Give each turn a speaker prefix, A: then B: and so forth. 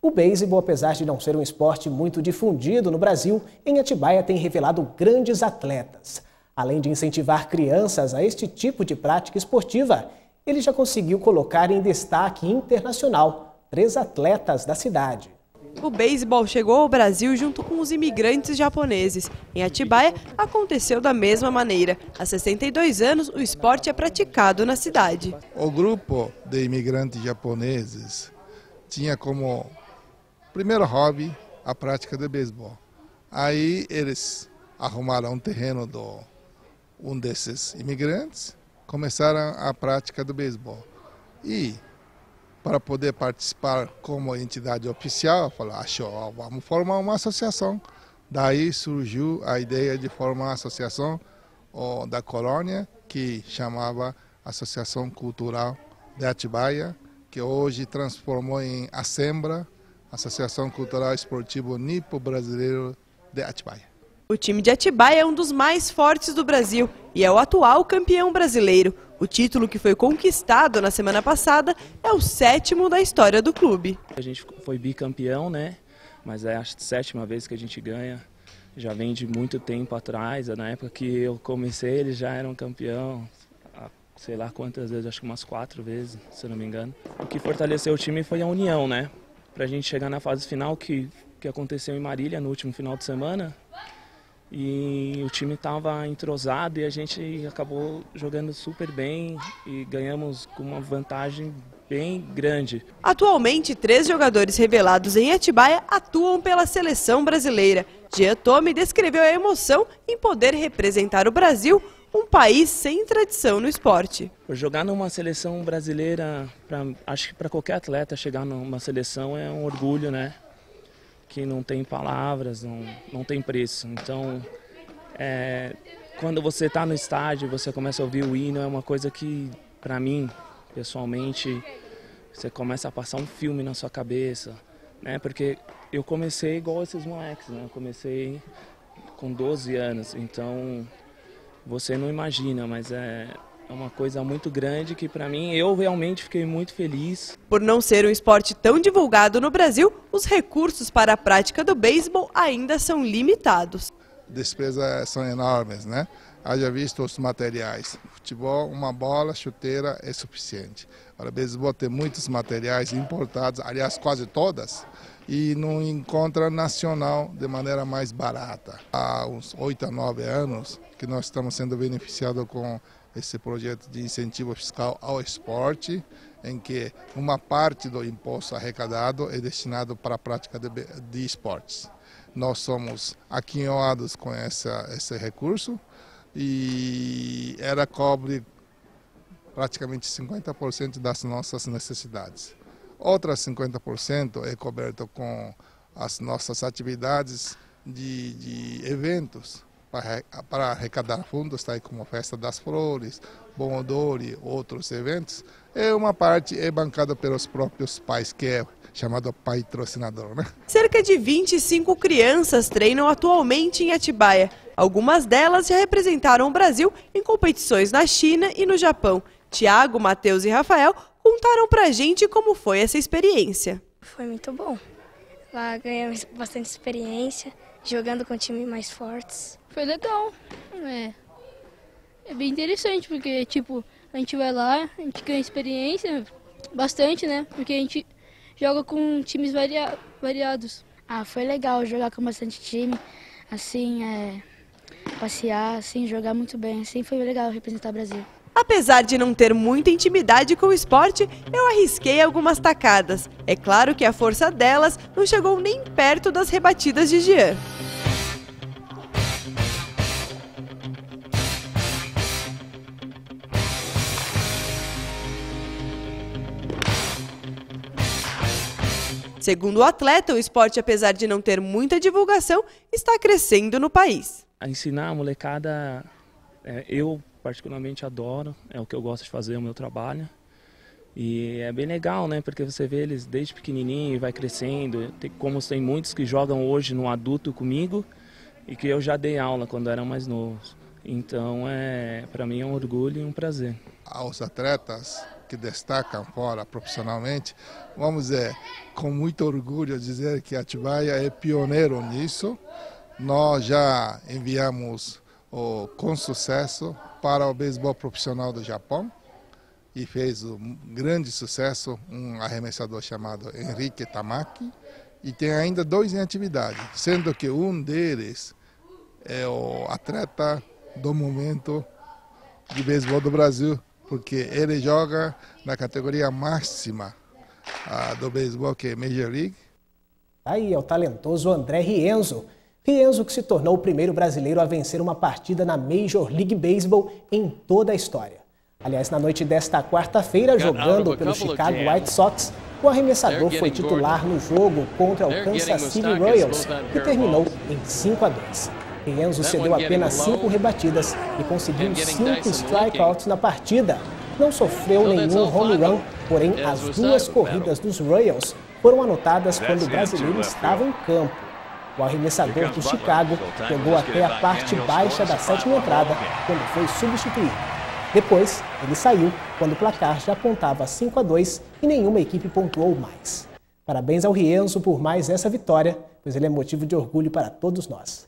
A: O beisebol, apesar de não ser um esporte muito difundido no Brasil, em Atibaia tem revelado grandes atletas. Além de incentivar crianças a este tipo de prática esportiva, ele já conseguiu colocar em destaque internacional 3 atletas da cidade.
B: O beisebol chegou ao Brasil junto com os imigrantes japoneses. Em Atibaia, aconteceu da mesma maneira. Há 62 anos, o esporte é praticado na cidade.
C: O grupo de imigrantes japoneses tinha como primeiro hobby a prática de beisebol. Aí eles arrumaram um terreno de um desses imigrantes, começaram a prática do beisebol. E para poder participar como entidade oficial, falaram, vamos formar uma associação. Daí surgiu a ideia de formar uma associação da colônia, que chamava Associação Cultural de Atibaia, que hoje transformou em Assembra, Associação Cultural Esportivo Nipo-Brasileiro de Atibaia.
B: O time de Atibaia é um dos mais fortes do Brasil e é o atual campeão brasileiro. O título, que foi conquistado na semana passada, é o 7º da história do clube.
D: A gente foi bicampeão, né? Mas é a 7ª vez que a gente ganha. Já vem de muito tempo atrás. Na época que eu comecei, eles já eram campeão. Sei lá quantas vezes, acho que umas 4 vezes, se eu não me engano. O que fortaleceu o time foi a união, né? Pra gente chegar na fase final que aconteceu em Marília no último final de semana. E o time estava entrosado e a gente acabou jogando super bem e ganhamos com uma vantagem bem grande.
B: Atualmente, 3 jogadores revelados em Atibaia atuam pela seleção brasileira. Jean Thome descreveu a emoção em poder representar o Brasil, um país sem tradição no esporte.
D: Jogar numa seleção brasileira, acho que para qualquer atleta chegar numa seleção é um orgulho, né? Que não tem palavras, não tem preço. Então, quando você está no estádio, você começa a ouvir o hino, é uma coisa que, para mim, pessoalmente, você começa a passar um filme na sua cabeça, né? Porque eu comecei igual esses moleques, né? Eu comecei com 12 anos, então você não imagina, mas é uma coisa muito grande que, para mim, eu realmente fiquei muito feliz.
B: Por não ser um esporte tão divulgado no Brasil, os recursos para a prática do beisebol ainda são limitados.
C: Despesas são enormes, né? Haja visto os materiais. Futebol, uma bola, chuteira é suficiente. Para beisebol tem muitos materiais importados, aliás, quase todas, e não encontra nacional de maneira mais barata. Há uns 8 a 9 anos que nós estamos sendo beneficiados com esse projeto de incentivo fiscal ao esporte, em que uma parte do imposto arrecadado é destinado para a prática de esportes. Nós somos aquinhoados com esse recurso e ela cobre praticamente 50% das nossas necessidades. Outras 50% é coberto com as nossas atividades de eventos, para arrecadar fundos, tá aí como a Festa das Flores, Bom Odor e outros eventos. Uma parte é bancada pelos próprios pais, que é chamado patrocinador, né?
B: Cerca de 25 crianças treinam atualmente em Atibaia. Algumas delas já representaram o Brasil em competições na China e no Japão. Tiago, Matheus e Rafael contaram pra gente como foi essa experiência.
E: Foi muito bom. Lá ganhamos bastante experiência, jogando com times mais fortes.
F: Foi legal, é bem interessante, porque tipo, a gente vai lá, a gente ganha experiência bastante, né? Porque a gente joga com times variados.
E: Foi legal jogar com bastante time, assim, passear, assim, jogar muito bem, assim, foi legal representar o Brasil.
B: Apesar de não ter muita intimidade com o esporte, eu arrisquei algumas tacadas. É claro que a força delas não chegou nem perto das rebatidas de Jean. Segundo o atleta, o esporte, apesar de não ter muita divulgação, está crescendo no país.
D: Ensinar a molecada, eu particularmente adoro, é o que eu gosto de fazer, é o meu trabalho. E é bem legal, né? Porque você vê eles desde pequenininho e vai crescendo. Como tem muitos que jogam hoje no adulto comigo e que eu já dei aula quando eram mais novos. Então, para mim é um orgulho e um prazer.
C: Aos atletas que destacam fora profissionalmente, vamos dizer, com muito orgulho dizer que Atibaia é pioneiro nisso. Nós já enviamos com sucesso para o beisebol profissional do Japão e fez um grande sucesso um arremessador chamado Henrique Tamaki, e tem ainda 2 em atividade, sendo que um deles é o atleta do momento de beisebol do Brasil, porque ele joga na categoria máxima do beisebol, que é Major League.
A: Aí é o talentoso André Rienzo. Rienzo que se tornou o primeiro brasileiro a vencer uma partida na Major League Baseball em toda a história. Aliás, na noite desta quarta-feira, jogando pelo Chicago White Sox, o arremessador foi titular no jogo contra o Kansas City Royals, que terminou em 5-2. Rienzo cedeu apenas 5 rebatidas e conseguiu 5 strikeouts na partida. Não sofreu nenhum home run, porém as 2 corridas dos Royals foram anotadas quando o brasileiro estava em campo. O arremessador do Chicago jogou até a parte baixa da 7ª entrada, quando foi substituído. Depois, ele saiu quando o placar já apontava 5-2 e nenhuma equipe pontuou mais. Parabéns ao Rienzo por mais essa vitória, pois ele é motivo de orgulho para todos nós.